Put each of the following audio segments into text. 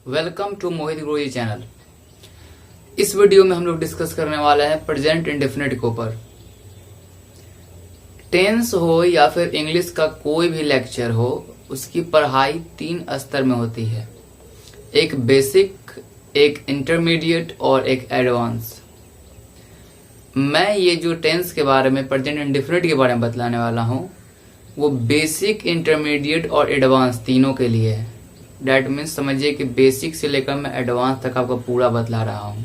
Welcome to Mohit Guruji channel. इस video में हम लोग डिस्कस करने वाले हैं प्रेजेंट इंडेफिनिट के ऊपर। टेंस हो या फिर इंग्लिश का कोई भी लेक्चर हो, उसकी पढ़ाई 3 स्तर में होती है, एक बेसिक, एक इंटरमीडिएट और एक एडवांस। मैं ये जो टेंस के बारे में, प्रेजेंट इंडेफिनिट के बारे में बतलाने वाला हूँ, वो बेसिक, इंटरमीडिएट और एडवांस तीनों के लिए है। डैट मीन्स समझिए कि बेसिक से लेकर मैं एडवांस तक आपको पूरा बतला रहा हूँ।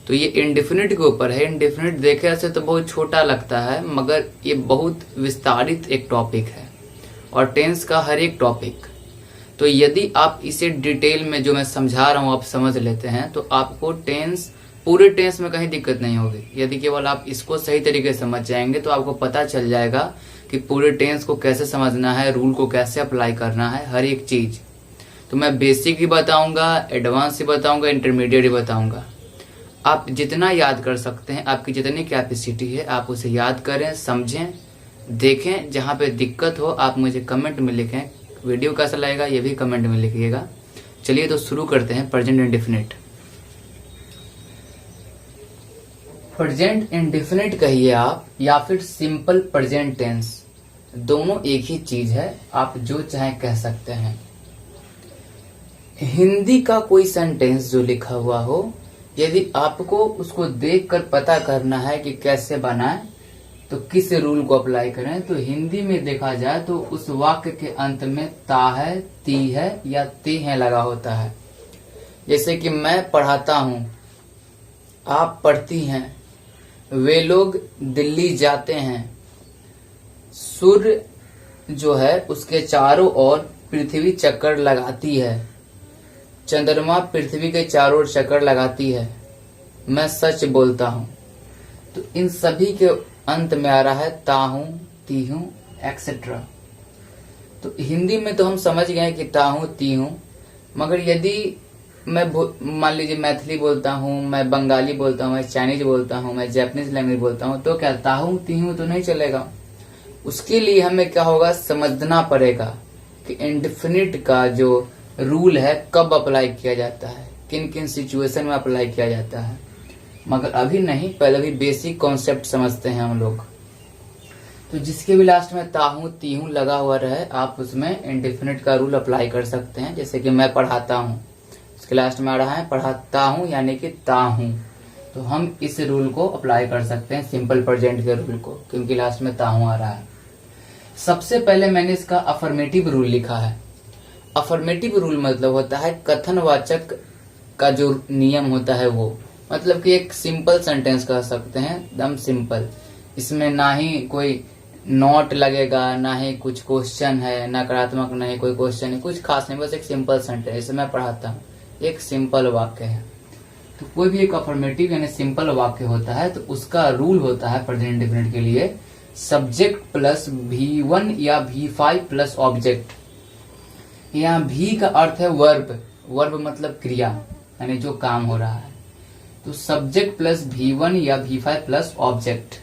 तो ये इंडेफिनिट के ऊपर है। इंडेफिनिट देखे ऐसे तो बहुत छोटा लगता है, मगर ये बहुत विस्तारित एक टॉपिक है, और टेंस का हर एक टॉपिक। तो यदि आप इसे डिटेल में जो मैं समझा रहा हूँ आप समझ लेते हैं, तो आपको टेंस, पूरे टेंस में कहीं दिक्कत नहीं होगी। यदि केवल आप इसको सही तरीके से समझ जाएंगे तो आपको पता चल जाएगा कि पूरे टेंस को कैसे समझना है, रूल को कैसे अप्लाई करना है, हर एक चीज। तो मैं बेसिक ही बताऊंगा, एडवांस ही बताऊंगा, इंटरमीडिएट ही बताऊंगा। आप जितना याद कर सकते हैं, आपकी जितनी कैपेसिटी है, आप उसे याद करें, समझें, देखें। जहां पे दिक्कत हो आप मुझे कमेंट में लिखें। वीडियो कैसा लगेगा ये भी कमेंट में लिखिएगा। चलिए तो शुरू करते हैं। Present indefinite. प्रेजेंट इंडेफिनिट कहिए आप, या फिर सिंपल प्रेजेंट टेंस, दोनों एक ही चीज है। आप जो चाहे कह सकते हैं। हिंदी का कोई सेंटेंस जो लिखा हुआ हो, यदि आपको उसको देखकर पता करना है कि कैसे बनाएं, तो किस रूल को अप्लाई करें, तो हिंदी में देखा जाए तो उस वाक्य के अंत में ता है, ती है या ते है लगा होता है। जैसे कि मैं पढ़ाता हूं, आप पढ़ती हैं, वे लोग दिल्ली जाते हैं, सूर्य जो है उसके चारों ओर पृथ्वी चक्कर लगाती है, चंद्रमा पृथ्वी के चारों ओर चक्कर लगाती है, मैं सच बोलता हूं। तो इन सभी के अंत में आ रहा है ता हूं, ती हूं, एक्सेट्रा। तो हिंदी में तो हम समझ गए कि ता हूं, ती हूं, मगर यदि मैं मान लीजिए मैथिली बोलता हूं, मैं बंगाली बोलता हूं, मैं चाइनीज बोलता हूं, मैं जापानीज लैंग्वेज बोलता हूं, तो क्या ता हूं, ती हूं तो नहीं चलेगा। उसके लिए हमें क्या होगा, समझना पड़ेगा कि इंडेफिनिट का जो रूल है कब अप्लाई किया जाता है, किन किन सिचुएशन में अप्लाई किया जाता है। मगर अभी नहीं, पहले भी बेसिक कॉन्सेप्ट समझते हैं हम लोग। तो जिसके भी लास्ट में ता हूं, ती हूं लगा हुआ रहे, आप उसमें इंडेफिनिट का रूल अप्लाई कर सकते हैं। जैसे कि मैं पढ़ाता हूं, उसके लास्ट में आ रहा है पढ़ाता हूं, यानी कि ता हूं, तो हम इस रूल को अप्लाई कर सकते हैं, सिंपल प्रेजेंट के रूल को, क्योंकि लास्ट में ता हूं आ रहा है। सबसे पहले मैंने इसका अफर्मेटिव रूल लिखा है। अफर्मेटिव रूल मतलब होता है कथनवाचक का जो नियम होता है वो, मतलब कि एक सिंपल सेंटेंस कह सकते हैं, एकदम सिंपल। इसमें ना ही कोई नॉट लगेगा, ना ही कुछ क्वेश्चन है, नकारात्मक नहीं, कोई क्वेश्चन है, कुछ खास नहीं, बस एक सिंपल सेंटेंस। जैसे मैं पढ़ाता हूँ, एक सिंपल वाक्य है। तो कोई भी एक अफर्मेटिव यानी सिंपल वाक्य होता है, तो उसका रूल होता है प्रेजेंट इंडेफिनिट के लिए सब्जेक्ट प्लस V1 या V5 प्लस ऑब्जेक्ट। यहाँ भी का अर्थ है वर्ब। वर्ब मतलब क्रिया, यानी जो काम हो रहा है। तो सब्जेक्ट प्लस V1 या V5 प्लस ऑब्जेक्ट।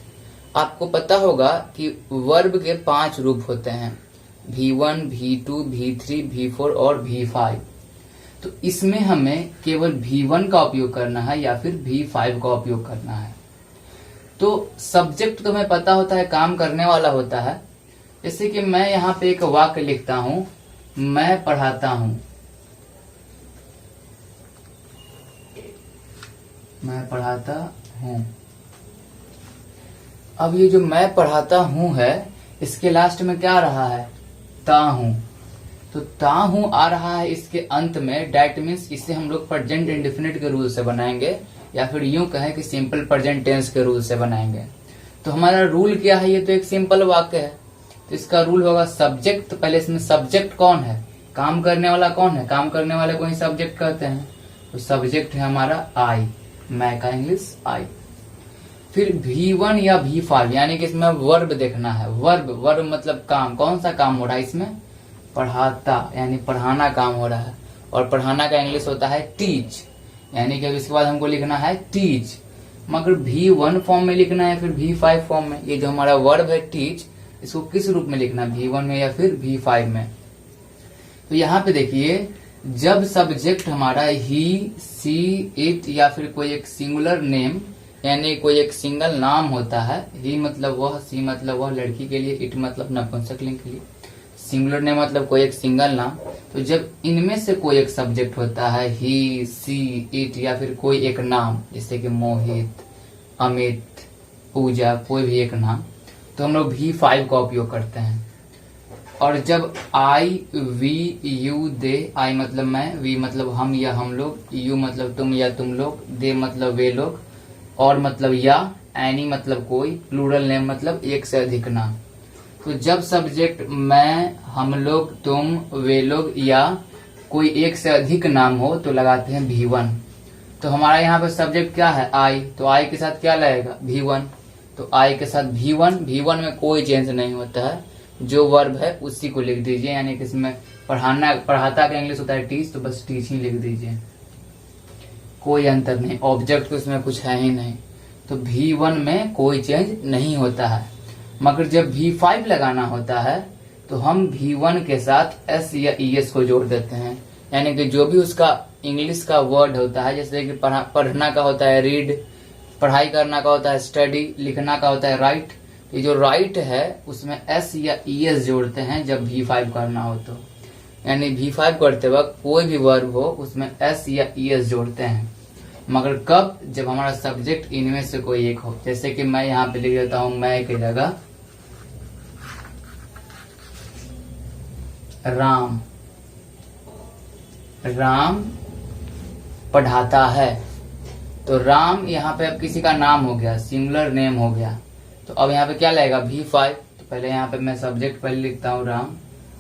आपको पता होगा कि वर्ब के 5 रूप होते हैं, V1, V2, V3, V4 और V5। तो इसमें हमें केवल V1 का उपयोग करना है या फिर V5 का उपयोग करना है। तो सब्जेक्ट तो हमें पता होता है, काम करने वाला होता है। जैसे कि मैं यहाँ पे एक वाक्य लिखता हूं, मैं पढ़ाता हूं, मैं पढ़ाता हूं। अब ये जो मैं पढ़ाता हूं है, इसके लास्ट में क्या आ रहा है, ता हूं। तो ता हूं आ रहा है इसके अंत में, डैट मीन्स इसे हम लोग प्रेजेंट इंडेफिनिट के रूल से बनाएंगे, या फिर यूं कहें कि सिंपल प्रेजेंट टेंस के रूल से बनाएंगे। तो हमारा रूल क्या है, ये तो एक सिंपल वाक्य है, तो इसका रूल होगा सब्जेक्ट। तो पहले इसमें सब्जेक्ट कौन है, काम करने वाला कौन है, काम करने वाले को ही सब्जेक्ट कहते हैं। तो सब्जेक्ट है हमारा आई, मैं का इंग्लिश आई। फिर V1 या V5, यानी कि इसमें वर्ब देखना है। वर्ब, वर्ब मतलब काम, कौन सा काम हो रहा है इसमें, पढ़ाता, यानी पढ़ाना काम हो रहा है। और पढ़ाना का इंग्लिश होता है टीच, यानी कि अब इसके बाद हमको लिखना है टीच, मगर V1 फॉर्म में लिखना है फिर V5 फॉर्म में। ये जो हमारा वर्ब है टीच, इसको किस रूप में लिखना है, V1 में या फिर V5 में। तो यहाँ पे देखिए जब सब्जेक्ट हमारा ही, सी, इट या फिर कोई एक सिंगुलर नेम यानी कोई एक सिंगल नाम होता है। ही मतलब वह, सी मतलब वह लड़की के लिए, इट मतलब नपुंसकलिंग के लिए, सिंगुलर नेम मतलब कोई एक सिंगल नाम। तो जब इनमें से कोई एक सब्जेक्ट होता है, ही, सी, इट या फिर कोई एक नाम, जैसे कि मोहित, अमित, पूजा, कोई भी एक नाम, तो हम लोग V5 का उपयोग करते हैं। और जब आई, वी, यू, दे, आई मतलब मैं, वी मतलब हम या हम लोग, यू मतलब तुम या तुम लोग, दे मतलब वे लोग, और मतलब या, एनी मतलब कोई, प्लूरल नेम मतलब एक से अधिक नाम। तो जब सब्जेक्ट मैं, हम लोग, तुम, वे लोग या कोई एक से अधिक नाम हो तो लगाते हैं V1। तो हमारा यहाँ पे सब्जेक्ट क्या है, आई, तो आई के साथ क्या लगेगा, V1। तो आई के साथ V1, V1 में कोई चेंज नहीं होता है, जो वर्ब है उसी को लिख दीजिए। यानी कि इसमें पढ़ाता का इंग्लिश होता है टीच, तो बस टीच ही लिख दीजिए, कोई अंतर नहीं, ऑब्जेक्ट तो इसमें कुछ है ही नहीं, तो V1 में कोई चेंज नहीं होता है। मगर जब V5 लगाना होता है तो हम V1 के साथ S या ES को जोड़ देते हैं। यानी कि जो भी उसका इंग्लिश का वर्ड होता है, जैसे कि पढ़ना का होता है रीड, पढ़ाई करना का होता है स्टडी, लिखना का होता है राइट, ये जो राइट है उसमें S या ES जोड़ते हैं जब V5 करना हो तो। यानी V5 करते वक्त कोई भी वर्ब हो उसमें S या ES जोड़ते हैं। मगर कब, जब हमारा सब्जेक्ट इनमें से कोई एक हो। जैसे कि मैं यहाँ पे लिख देता हूं मैं की जगह राम, राम पढ़ाता है, तो राम यहाँ पे अब किसी का नाम हो गया, सिंगुलर नेम हो गया। तो अब यहाँ पे क्या लगेगा, V5। तो पहले यहाँ पे मैं सब्जेक्ट पहले लिखता हूँ राम,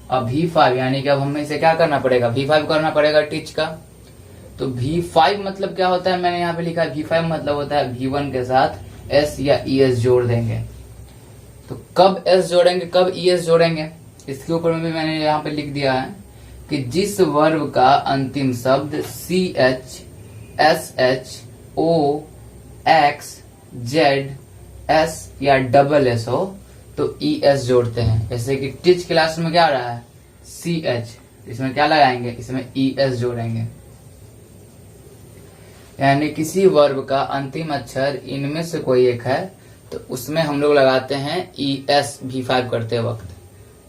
अब V5 यानी कि अब हमें इसे क्या करना पड़ेगा, V5 करना पड़ेगा टीच का। तो V5 मतलब क्या होता है, मैंने यहाँ पे लिखा है V5 मतलब होता है V1 के साथ S या ES जोड़ देंगे। तो कब S जोड़ेंगे, कब ES जोड़ेंगे, इसके ऊपर में भी मैंने यहाँ पे लिख दिया है कि जिस वर्ब का अंतिम शब्द CH, SH, O, X, Z, S या डबल S हो तो ES जोड़ते हैं। जैसे कि टीच क्लास में क्या आ रहा है, CH, इसमें क्या लगाएंगे, इसमें ES जोड़ेंगे। यानी किसी वर्ब का अंतिम अक्षर इनमें से कोई एक है तो उसमें हम लोग लगाते हैं ES V5 करते वक्त।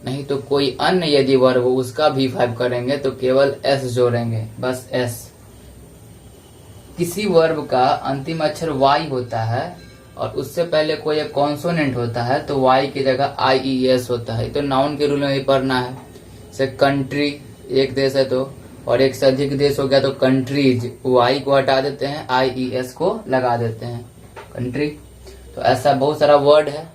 नहीं तो कोई अन्य यदि वर्ब हो उसका V5 करेंगे तो केवल S जोड़ेंगे, बस S। किसी वर्ब का अंतिम अक्षर Y होता है और उससे पहले कोई एक कॉन्सोनेंट होता है तो Y की जगह IES होता है। तो नाउन के रूल में भी पढ़ना है। जैसे कंट्री, एक देश है तो, और एक से अधिक देश हो गया तो कंट्रीज, Y को हटा देते हैं, IES को लगा देते हैं, कंट्री। तो ऐसा बहुत सारा वर्ड है,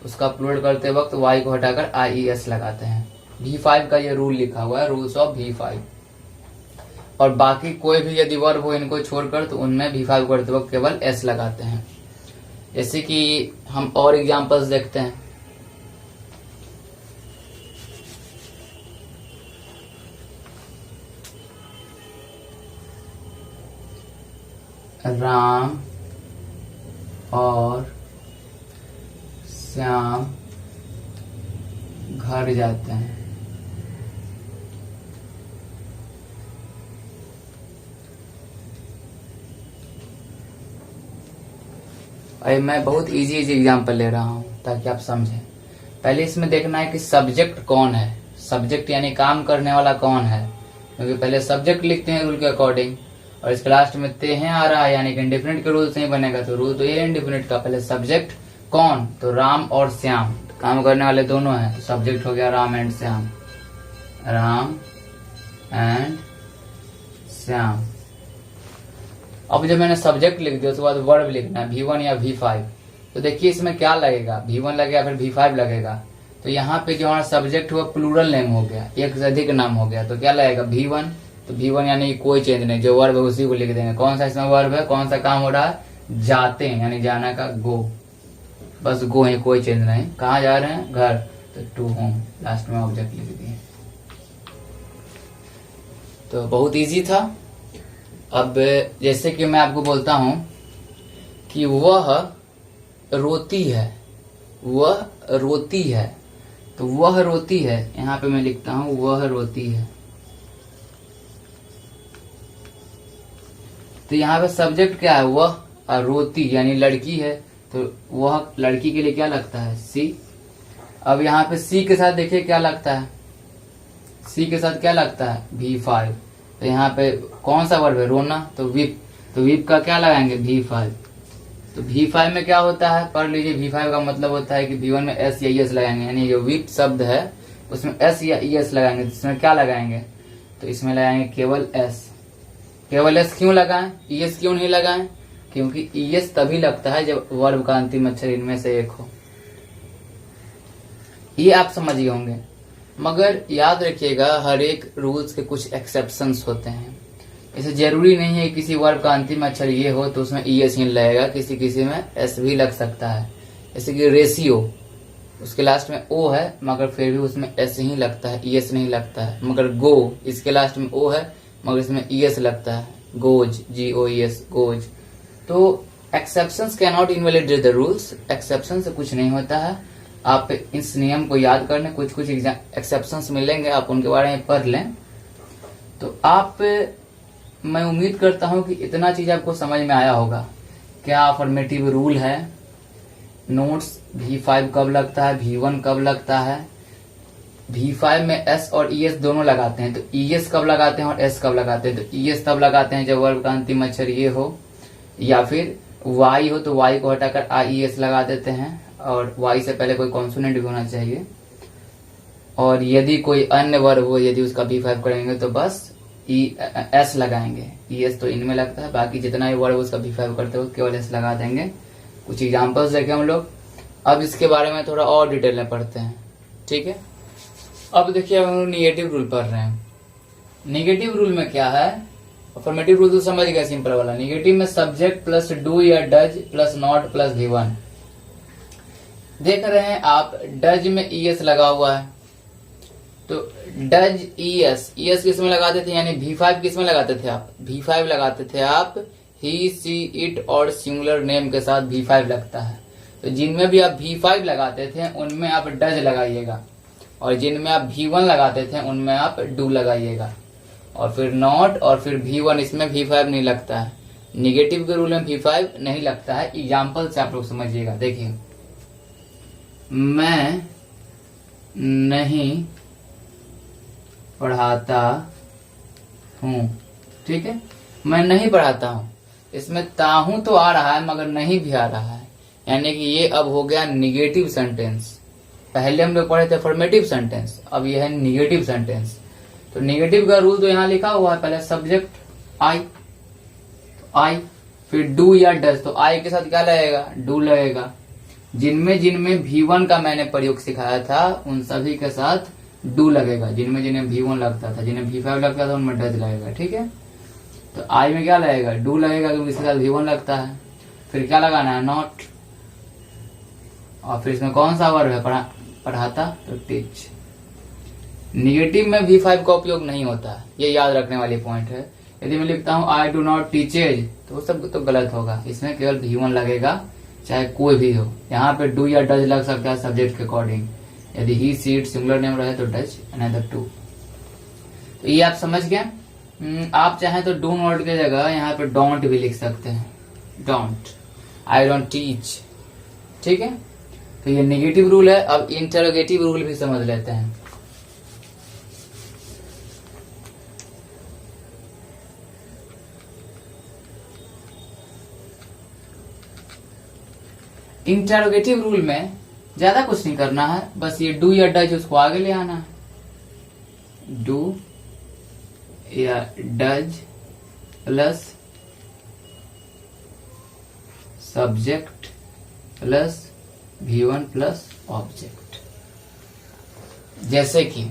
उसका अपलोड करते वक्त Y को हटाकर IES लगाते हैं। V5 का ये रूल लिखा हुआ है, रूल्स ऑफ V5। और बाकी कोई भी यदि वर्ब हो इनको छोड़कर तो उनमें V5 करते वक्त केवल S लगाते हैं। जैसे कि हम और एग्जांपल्स देखते हैं। राम और श्याम घर जाते हैं। अरे मैं बहुत इजी एग्जांपल ले रहा हूं ताकि आप समझें। पहले इसमें देखना है कि सब्जेक्ट कौन है, सब्जेक्ट यानी काम करने वाला कौन है, क्योंकि पहले सब्जेक्ट लिखते हैं रूल के अकॉर्डिंग और इसके लास्ट में ते हैं आ रहा है, यानी कि इंडेफिनिट के रूल से ही बनेगा। तो रूल तो ये इंडेफिनिट का, पहले सब्जेक्ट कौन, तो राम और श्याम, काम करने वाले दोनों हैं, तो सब्जेक्ट हो गया राम एंड श्याम, राम एंड श्याम। अब जब मैंने सब्जेक्ट लिख दिया उसके बाद वर्ब लिखना है, V1 या V5। तो देखिए इसमें क्या लगेगा, V1 लगेगा फिर V5 लगेगा। तो यहाँ पे जो हमारा सब्जेक्ट हुआ प्लूरल नेम हो गया, एक से अधिक नाम हो गया, तो क्या लगेगा V1। तो V1 यानी कोई चेंज नहीं, जो वर्ब है उसी को लिख देंगे। कौन सा इसमें वर्ब है, कौन सा काम हो रहा है, जाते हैं, यानी जाना का गो, बस गो है, कोई चेंज नहीं। कहाँ जा रहे हैं, घर, तो टू होम, लास्ट में ऑब्जेक्ट लिख दिए। तो बहुत इजी था। अब जैसे कि मैं आपको बोलता हूं कि वह रोती है, वह रोती है, तो वह रोती है, यहाँ पे मैं लिखता हूं वह रोती है। तो यहाँ पे सब्जेक्ट क्या है, वह, और रोती यानी लड़की है, तो वह लड़की के लिए क्या लगता है, सी। अब यहाँ पे सी के साथ देखिए क्या लगता है, सी के साथ क्या लगता है, V5। तो यहाँ पे कौन सा वर्ब है, रोना, तो वीप, तो वीप का क्या लगाएंगे, V5। तो V5 में क्या होता है, पढ़ लीजिए, V5 का मतलब होता है कि V1 में S या ES लगाएंगे, यानी जो वीप शब्द है उसमें S या ES लगाएंगे। इसमें क्या लगाएंगे, तो इसमें लगाएंगे केवल S। केवल S क्यों लगाएं, ES क्यों नहीं लगाएं, क्योंकि ES तभी लगता है जब वर्ब का अंतिम अक्षर इनमें से एक हो। ये आप समझ गए होंगे, मगर याद रखिएगा हर एक रूल्स के कुछ एक्सेप्शंस होते हैं। इसे जरूरी नहीं है किसी वर्ब का अंतिम अक्षर ये हो तो उसमें ES ही लगेगा, किसी किसी में S भी लग सकता है। जैसे कि रेशियो, उसके लास्ट में O है मगर फिर भी उसमें S ही लगता है, ES नहीं लगता है। मगर गो, इसके लास्ट में O है मगर इसमें ES लगता है, गोज, GOES, गोज। तो exceptions can not invalidate the rules, exception से कुछ नहीं होता है। आप इस नियम को याद कर लें, कुछ कुछ एक्सेप्शंस मिलेंगे, आप उनके बारे में पढ़ लें। तो आप, मैं उम्मीद करता हूं कि इतना चीज आपको समझ में आया होगा। क्या अफर्मेटिव रूल है, नोट्स V5 कब लगता है, V1 कब लगता है, V5 में S और ES दोनों लगाते हैं, तो ES कब लगाते हैं और S कब लगाते हैं। तो ES तब लगाते हैं जब वर्ब का अंतिम अक्षर ये हो, या फिर Y हो तो Y को हटाकर IES लगा देते हैं, और Y से पहले कोई कॉन्सोनेंट भी होना चाहिए। और यदि कोई अन्य वर्ब हो, यदि उसका V5 करेंगे तो बस S लगाएंगे। ES तो इनमें लगता है, बाकी जितना भी वर्ब उसका V5 करते हो केवल S लगा देंगे। कुछ एग्जाम्पल्स देखें हम लोग। अब इसके बारे में थोड़ा और डिटेल में पढ़ते हैं, ठीक है। अब देखिए हम लोग निगेटिव रूल पढ़ रहे हैं। निगेटिव रूल में क्या है, अफर्मेटिव रूल तो समझ गए, सिंपल वाला। निगेटिव में सब्जेक्ट प्लस डू या does plus not plus V1। देख रहे हैं आप, डज में ES लगा हुआ है, तो डज ES किस में लगाते थे, यानी V5 किस में लगाते थे आप, V5 लगाते थे आप, ही, सी, इट और सिंगुलर नेम के साथ V5 लगता है। तो जिनमें भी आप V5 लगाते थे उनमें आप डज लगाइएगा, और जिनमें आप V1 लगाते थे उनमें आप डू लगाइएगा। और फिर नॉट और फिर V1, इसमें V5 नहीं लगता है। निगेटिव के रूल में V5 नहीं लगता है। एग्जाम्पल से आप लोग समझिएगा। देखिए, मैं नहीं पढ़ाता हूं, ठीक है, मैं नहीं पढ़ाता हूं। इसमें ताहू तो आ रहा है मगर नहीं भी आ रहा है, यानी कि ये अब हो गया निगेटिव सेंटेंस। पहले हम लोग पढ़े थे अफर्मेटिव सेंटेंस, अब ये है निगेटिव सेंटेंस। तो निगेटिव का रूल तो यहाँ लिखा हुआ है, पहले सब्जेक्ट आई, फिर डू या डज, तो आई के साथ क्या लगेगा, डू लगेगा। जिनमें जिनमें V1 का मैंने प्रयोग सिखाया था उन सभी के साथ डू लगेगा। जिनमें जिन्हें V1 लगता था, जिन्हें V5 लगता था उनमें डज लगेगा, ठीक है। तो आई में क्या लगेगा, डू लगेगा क्योंकि इसके साथ V1 लगता है। फिर क्या लगाना है, नॉट, और फिर इसमें कौन सा वर्ब है, पढ़ाता, तो टीच। निगेटिव में V5 का उपयोग नहीं होता है, ये याद रखने वाली पॉइंट है। यदि मैं लिखता हूं आई डू नॉट टीचेज, तो वो सब तो गलत होगा, इसमें केवल V1 लगेगा, चाहे कोई भी हो। यहाँ पे डू या डज लग सकता है सब्जेक्ट के अकॉर्डिंग। यदि ही, सी, इट सिंगुलर नेम रहे तो डज, अनदर टू। तो ये आप समझ गए। आप चाहें तो डू नॉट की जगह यहाँ पे डोंट भी लिख सकते हैं, डोंट, आई डोंट टीच, ठीक है। तो ये नेगेटिव रूल है। अब इंटरोगेटिव रूल भी समझ लेते हैं। इंटरोगेटिव रूल में ज्यादा कुछ नहीं करना है, बस ये डू या डज उसको आगे ले आना है। डू या does plus subject plus V1 plus object. जैसे कि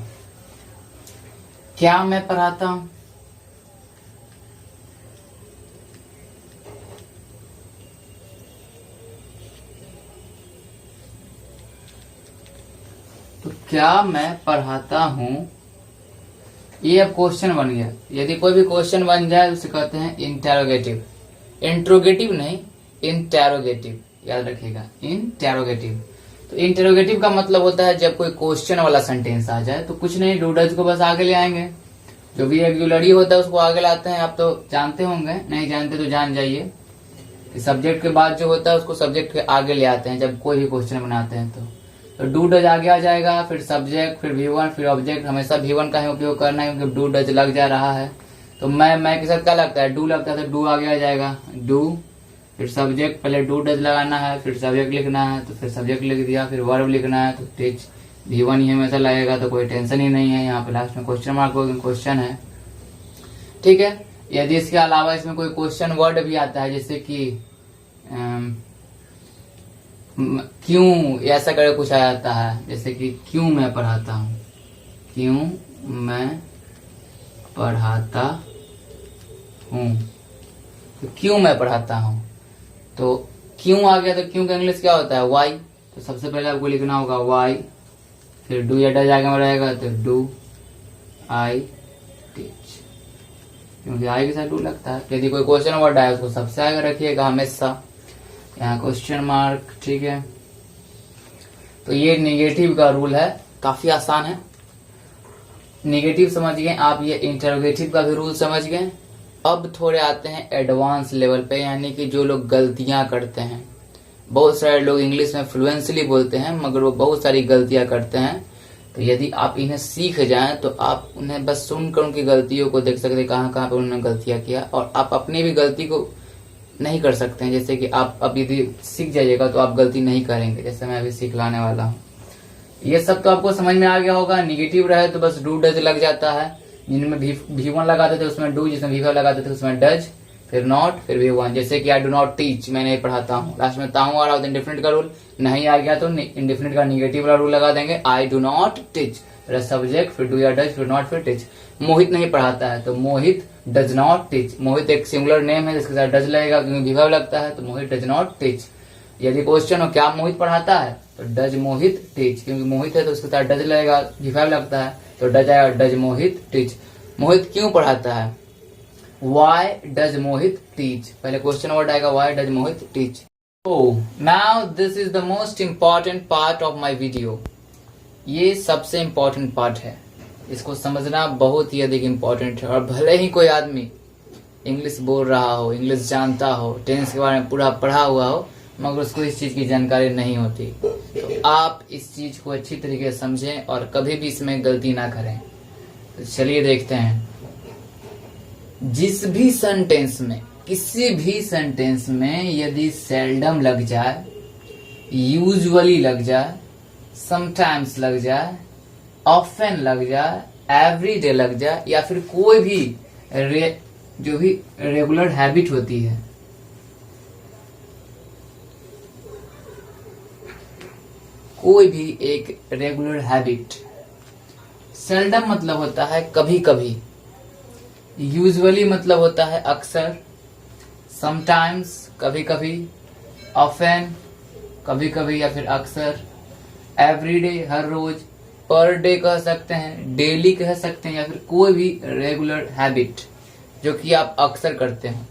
क्या मैं पढ़ाता हूं, तो क्या मैं पढ़ाता हूं, ये अब क्वेश्चन बन गया। यदि कोई भी क्वेश्चन बन जाए उसे कहते हैं इंटेरोगेटिव। इंट्रोगेटिव नहीं, इंटेरोगेटिव, याद रखिएगा, इंटेरोगेटिव। तो इंटेरोगेटिव का मतलब होता है जब कोई क्वेश्चन वाला सेंटेंस आ जाए तो कुछ नहीं, डू डज को बस आगे ले आएंगे। जो भी रेगुलर होता है उसको आगे लाते हैं। आप तो जानते होंगे, नहीं जानते तो जान जाइए कि सब्जेक्ट के बाद जो होता है उसको सब्जेक्ट के आगे ले आते हैं जब कोई भी क्वेश्चन बनाते हैं। तो डू डज आगे आ जाएगा, फिर सब्जेक्ट, फिर V1, फिर ऑब्जेक्ट। हमेशा V1 का ही उपयोग करना है क्योंकि डू डज लग जा रहा है। तो मैं के साथ क्या लगता है, डू लगता है तो डू आगे आ जाएगा, डू। फिर सब्जेक्ट, पहले डू डज लगाना है, फिर सब्जेक्ट लिखना है तो फिर सब्जेक्ट लिख दिया, फिर वर्ब लिखना है तो टीच। V1 ही हमेशा लगेगा तो कोई टेंशन ही नहीं है। यहाँ पे लास्ट में क्वेश्चन मार्क क्वेश्चन है, ठीक है। यदि इसके अलावा इसमें कोई क्वेश्चन वर्ड भी आता है, जैसे कि क्यों, ऐसा करके कुछ आ जाता है, जैसे कि क्यों मैं पढ़ाता हूँ, क्यों मैं पढ़ाता हूँ, तो क्यों मैं पढ़ाता हूँ। तो क्यों आ गया तो क्यों का इंग्लिश क्या होता है, वाई। तो सबसे पहले आपको लिखना होगा वाई, फिर डू या डज आगे में रहेगा तो डू आई टीच, क्योंकि आई के साथ डू लगता है। यदि कोई क्वेश्चन वर्ड आए उसको सबसे आगे रखिएगा हमेशा, यहाँ क्वेश्चन मार्क, ठीक है। तो ये निगेटिव का रूल है, काफी आसान है। निगेटिव समझ गए आप, ये इंटरोगेटिव का भी रूल समझ गए। अब थोड़े आते हैं एडवांस लेवल पे, यानी कि जो लोग गलतियां करते हैं। बहुत सारे लोग इंग्लिश में फ्लुएंसली बोलते हैं मगर वो बहुत सारी गलतियां करते हैं। तो यदि आप इन्हें सीख जाएं तो आप उन्हें बस सुनकर उनकी गलतियों को देख सकते हैं, कहाँ कहाँ पे उन्होंने गलतियां किया, और आप अपनी भी गलती को नहीं कर सकते हैं। जैसे कि आप अब यदि सीख जाइएगा तो आप गलती नहीं करेंगे, जैसे मैं अभी सिखलाने वाला हूँ। ये सब तो आपको समझ में आ गया होगा। निगेटिव रहे तो बस डू डज लग जाता है, जिनमें V1 लगाते थे उसमें डू, जिसमें V5 लगाते थे उसमें डज, फिर नॉट, फिर V1। जैसे कि आई डू नॉट टीच, मैं नहीं पढ़ाता हूँ, लास्ट में ताहू आ रहा होता है, इंडेफिनिट का रूल नहीं आ गया तो इंडेफिनिट का निगेटिव वाला रूल लगा देंगे, आई डू नॉट टीच, फिर सब्जेक्ट, फिर डू या डज, फिर नॉट, फिर टीच। मोहित नहीं पढ़ाता है तो मोहित डज नॉट टीच। मोहित एक सिंगुलर नेम है जिसके साथ डज लगेगा क्योंकि V5 लगता है, तो मोहित डज नॉट टीच। यदि क्वेश्चन हो क्या मोहित पढ़ाता है तो डज मोहित टीच, क्योंकि मोहित है तो उसके साथ डज लगेगा, V5 लगता है तो डज आएगा, डज मोहित टीच। मोहित क्यों पढ़ाता है, वाई डज मोहित टीच। पहले क्वेश्चन वर्ड आएगा why does Mohit teach. Oh, now this is the most important part of my video. ये सबसे इम्पोर्टेंट पार्ट है, इसको समझना बहुत ही अधिक इम्पोर्टेंट है। और भले ही कोई आदमी इंग्लिश बोल रहा हो, इंग्लिश जानता हो, टेंस के बारे में पूरा पढ़ा हुआ हो, मगर उसको इस चीज की जानकारी नहीं होती, तो आप इस चीज को अच्छी तरीके से समझें और कभी भी इसमें गलती ना करें। तो चलिए देखते हैं। जिस भी सेंटेंस में, किसी भी सेंटेंस में यदि सेल्डम लग जाए, यूजुअली लग जाए, समटाइम्स लग जाए, ऑफन लग जाए, एवरीडे लग जाए, या फिर कोई भी जो भी रेगुलर हैबिट होती है, कोई भी एक रेगुलर हैबिट। सेल्डम मतलब होता है कभी कभी, यूजुअली मतलब होता है अक्सर, समटाइम्स कभी कभी, ऑफन कभी कभी या फिर अक्सर, एवरीडे हर रोज, पर डे कह सकते हैं, डेली कह सकते हैं, या फिर कोई भी रेगुलर हैबिट जो कि आप अक्सर करते हैं।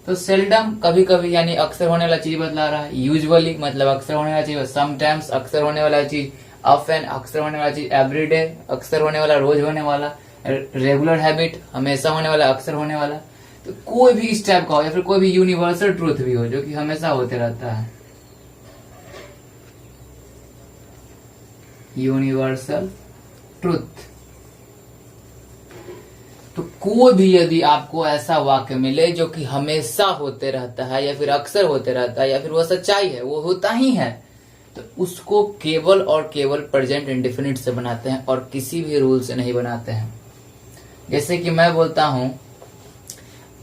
तो सेल्डम कभी कभी यानी अक्सर होने वाला चीज बतला रहा है, यूजुअली मतलब अक्सर होने वाला चीज, समटाइम्स अक्सर होने वाला चीज, ऑफन अक्सर होने वाला चीज, एवरीडे अक्सर होने वाला, रोज होने वाला, रेगुलर हैबिट हमेशा होने वाला, अक्सर होने वाला। तो कोई भी इस टाइप का हो, या फिर कोई भी यूनिवर्सल ट्रूथ भी हो जो कि हमेशा होते रहता है, यूनिवर्सल ट्रूथ। तो कोई भी यदि आपको ऐसा वाक्य मिले जो कि हमेशा होते रहता है, या फिर अक्सर होते रहता है, या फिर वह सच्चाई है, वो होता ही है, तो उसको केवल और केवल प्रेजेंट इंडेफिनिट से बनाते हैं और किसी भी रूल से नहीं बनाते हैं। जैसे कि मैं बोलता हूं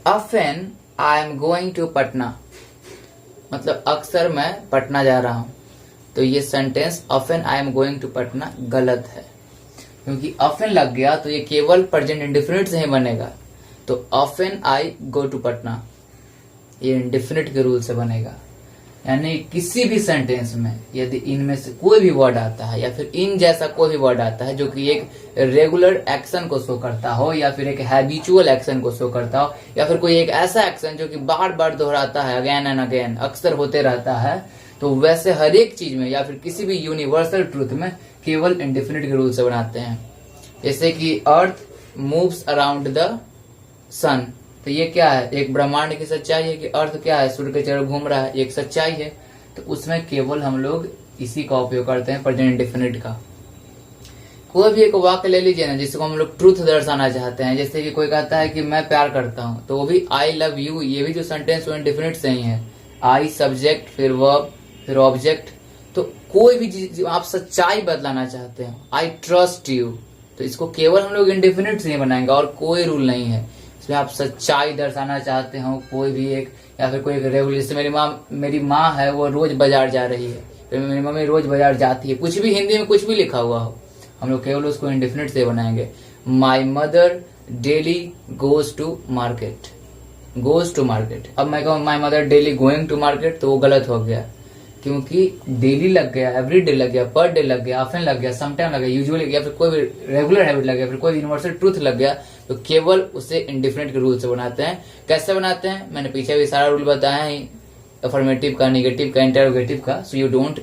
often I am going to Patna, मतलब अक्सर मैं पटना जा रहा हूं, तो ये sentence often I am going to Patna गलत है, क्योंकि ऑफन लग गया तो ये केवल प्रेजेंट इंडेफिनिट से ही बनेगा। तो often I go to Patna ये इंडेफिनिट के रूल से बनेगा। यानी किसी भी सेंटेंस में यदि इनमें से कोई भी वर्ड आता है, या फिर इन जैसा कोई भी वर्ड आता है जो कि एक रेगुलर एक्शन को शो करता हो, या फिर एक हैबिचुअल एक्शन को शो करता हो, या फिर कोई एक ऐसा एक्शन जो कि बार बार दोहराता है, अगेन एंड अगेन, अक्सर होते रहता है, तो वैसे हर एक चीज में या फिर किसी भी यूनिवर्सल ट्रूथ में केवल इंडेफिनिट के रूल से बनाते हैं। जैसे कि अर्थ मूव्स अराउंड द सन। तो ये क्या है, एक ब्रह्मांड की सच्चाई है कि अर्थ क्या है, सूर्य के चारों घूम रहा है, एक सच्चाई है। तो उसमें केवल हम लोग इसी का उपयोग करते हैं, प्रेजेंट इंडेफिनिट का। कोई भी एक वाक्य ले लीजिए ना जिसको हम लोग ट्रूथ दर्शाना चाहते हैं, जैसे कि कोई कहता है कि मैं प्यार करता हूं, तो वो भी आई लव यू, ये भी जो सेंटेंस वो इंडेफिनिट से ही है। आई सब्जेक्ट, फिर वर्ब, फिर ऑब्जेक्ट। तो कोई भी चीज आप सच्चाई बदलाना चाहते हैं, आई ट्रस्ट यू, तो इसको केवल हम लोग इंडेफिनिट से ही बनाएंगे और कोई रूल नहीं है इसमें। आप सच्चाई दर्शाना चाहते हो कोई भी एक, या फिर कोई एक रेगुलर, जैसे मेरी माँ है वो रोज बाजार जा रही है, फिर मेरी मम्मी रोज बाजार जाती है, कुछ भी हिंदी में कुछ भी लिखा हुआ हो, हम लोग केवल उसको इंडेफिनिट से बनाएंगे। My mother daily goes to market, goes to market. अब मैं कहूँ my mother daily going to market, तो वो गलत हो गया, क्योंकि डेली लग गया, एवरी डे लग गया, पर डे लग गया, ऑफन लग गया, समटाइम लग गया, यूजुअली, या फिर कोई भी रेगुलर हैबिट लग गया, फिर कोई यूनिवर्सल ट्रूथ लग गया, तो केवल उसे इंडिफिनिट के रूल से बनाते हैं। कैसे बनाते हैं, मैंने पीछे भी सारा रूल बताया है, अफर्मेटिव का, नेगेटिव का, इंटरोगेटिव का। So you don't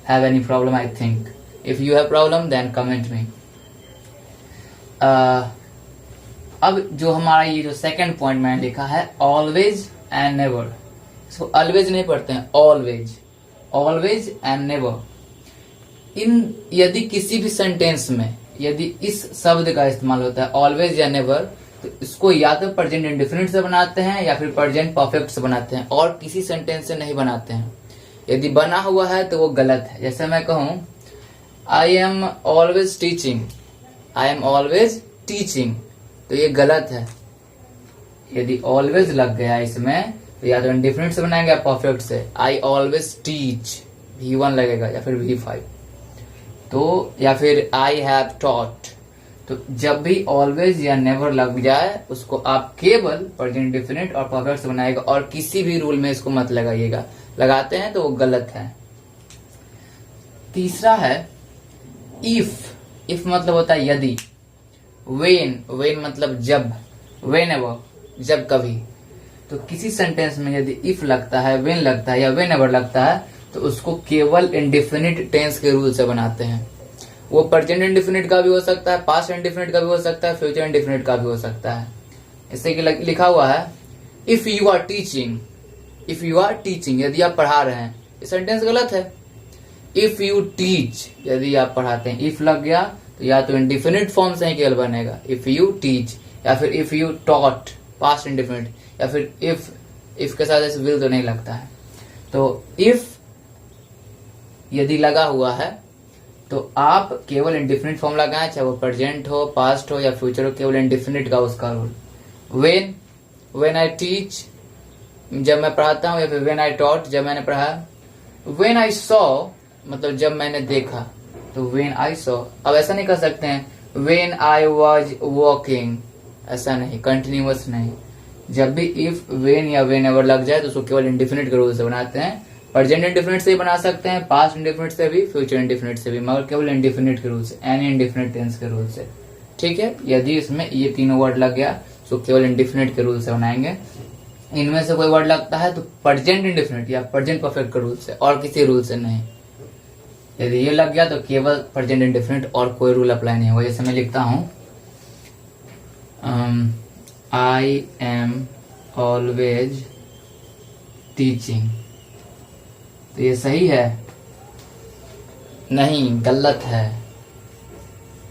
have any problem, I think. If you have problem then comment me. अब जो हमारा ये जो सेकंड पॉइंट मैंने लिखा है, ऑलवेज एंड नेवर, इसको ऑलवेज नहीं पढ़ते हैं, ऑलवेज, ऑलवेज एंड नेवर। इन यदि किसी भी सेंटेंस में यदि इस शब्द का इस्तेमाल होता है, ऑलवेज या नेवर, तो इसको या तो प्रेजेंट इंडेफिनिट से बनाते हैं या फिर प्रेजेंट परफेक्ट से बनाते हैं, और किसी सेंटेंस से नहीं बनाते हैं। यदि बना हुआ है तो वो गलत है। जैसे मैं कहूं I am always teaching, I am always teaching, तो ये गलत है। यदि ऑलवेज लग गया इसमें तो या तो इंडेफिनिट से बनाएंगे या परफेक्ट से। आई ऑलवेज टीच, V1 लगेगा या फिर V5, तो या फिर आई हैव टॉट। तो जब भी ऑलवेज या नेवर लग जाए उसको आप केवल प्रेजेंट इंडेफिनिट और परफेक्ट से बनाएगा, और किसी भी रूल में इसको मत लगाइएगा, लगाते हैं तो वो गलत है। तीसरा है इफ, इफ मतलब होता है यदि। वेन, वेन मतलब जब, वेन एवर, जब कभी। तो किसी सेंटेंस में यदि इफ लगता है, वेन लगता है या वेन एवर लगता है, तो उसको केवल इंडेफिनिट टेंस के रूल से बनाते हैं। वो प्रेजेंट इंडेफिनिट का भी हो सकता है, पास्ट इंडेफिनिट का भी हो सकता है, फ्यूचर इंडेफिनिट का भी हो सकता है। इससे कि लिखा हुआ है if you are teaching, if you are teaching, यदि आप पढ़ा रहे हैं, ये सेंटेंस गलत है। इफ यू टीच, यदि आप पढ़ाते हैं, इफ लग गया तो या तो इंडेफिनिट फॉर्म से ही केवल बनेगा, इफ यू टीच, या फिर if you taught, past indefinite, या फिर इफ के साथ ऐसे विल तो नहीं लगता है। तो इफ यदि लगा हुआ है तो आप केवल इंडेफिनिट फॉर्म लगाएं, चाहे वो प्रेजेंट हो, पास्ट हो या फ्यूचर हो, केवल इंडेफिनिट का उसका rule. When, when I teach, जब मैं पढ़ाता हूं, या फिर वेन आई टॉट, जब मैंने पढ़ाया। वेन आई सॉ मतलब जब मैंने देखा, तो वेन आई सॉ। अब ऐसा नहीं कर सकते हैं वेन आई वॉज वॉकिंग, ऐसा नहीं, कंटिन्यूअस नहीं। जब भी इफ, वेन या वेन एवर लग जाए तो उसको केवल इंडेफिनिट के रूल से बनाते हैं। प्रेजेंट इंडेफिनिट से ही बना सकते हैं, पास्ट इंडेफिनिट से भी, फ्यूचर इंडेफिनिट से भी, मगर केवल इंडेफिनिट के रूल से, एनी इंडेफिनिट टेंस के रूल से। ठीक है, यदि इसमें ये तीनों वर्ड लग गया तो केवल इंडेफिनिट के रूल से बनाएंगे। इनमें से कोई वर्ड लगता है तो प्रेजेंट इंडेफिनिट या प्रेजेंट परफेक्ट के रूल से, और किसी रूल से नहीं। यदि ये लग गया तो केवल प्रेजेंट इंडेफिनिट, और कोई रूल अप्लाई नहीं होगा। जैसे मैं लिखता हूं आई एम ऑलवेज टीचिंग, तो ये सही है? नहीं, गलत है।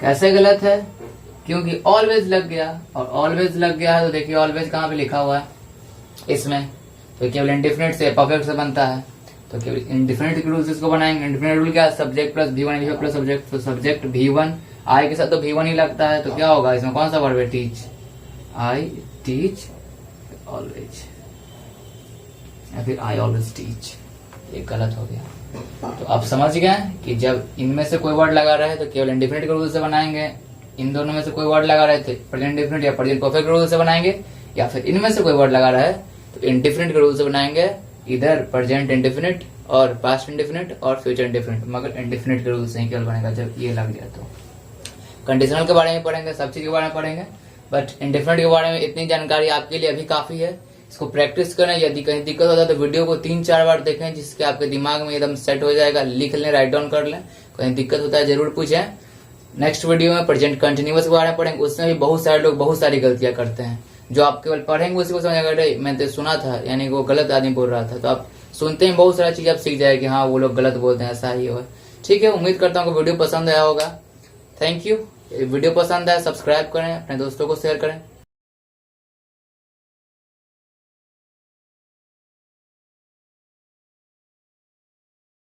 कैसे गलत है? क्योंकि ऑलवेज लग गया, और ऑलवेज लग गया है तो देखिए ऑलवेज कहाँ पे लिखा हुआ है इसमें, तो केवल इंडेफिनिट से परफेक्ट से बनता है, तो केवल इंडेफिनिट के रूल से इसको बनाएंगे। इंडेफिनिट रूल क्या है? Subject plus V1 plus subject, तो सब्जेक्ट V1, आई के साथ तो V1 ही लगता है, तो क्या होगा इसमें? कौन सा वर्ब है? टीच, आई टीच ऑलवेज, या फिर आई ऑलवेज टीच। ये गलत हो गया। तो आप समझ गए कि जब इनमें से कोई वर्ड लगा रहे तो केवल इंडेफिनिट के रूल से बनाएंगे, इन दोनों में से कोई वर्ड लगा रहे थे प्रेजेंट इंडेफिनिट या प्रेजेंट परफेक्ट रूल से बनाएंगे, या फिर इनमें से कोई वर्ड लगा रहा है तो इंडेफिनिट के रूल से बनाएंगे, इधर प्रेजेंट इंडेफिनिट और पास्ट इंडेफिनिट और फ्यूचर इंडेफिनिट, मगर इंडेफिनिट के रूल से ही केवल बनेगा जब ये लग जाए। तो कंडीशनल के बारे में पढ़ेंगे, सब चीज के बारे में पढ़ेंगे, बट इंडेफिनिट के बारे में इतनी जानकारी आपके लिए अभी काफी है। इसको प्रैक्टिस करें, यदि कहीं दिक्कत होता है तो वीडियो को 3-4 बार देखें, जिसके आपके दिमाग में एकदम सेट हो जाएगा। लिख लें, राइट डाउन कर लें, कहीं दिक्कत होता है जरूर पूछें। नेक्स्ट वीडियो में प्रेजेंट कंटिन्यूअस के बारे में पढ़ेंगे। उसमें भी बहुत सारे लोग बहुत सारी गलतियां करते हैं, जो आप केवल पढ़ेंगे उसी को समझेंगे, अरे मैंने तो सुना था, यानी वो गलत आदमी बोल रहा था। तो आप सुनते हैं बहुत सारी चीज आप सीख जाए कि हाँ वो लोग गलत बोलते हैं, ऐसा ही हो। ठीक है, उम्मीद करता हूँ वीडियो पसंद आया होगा। Thank you. वीडियो पसंद आया सब्सक्राइब करें, अपने दोस्तों को शेयर करें।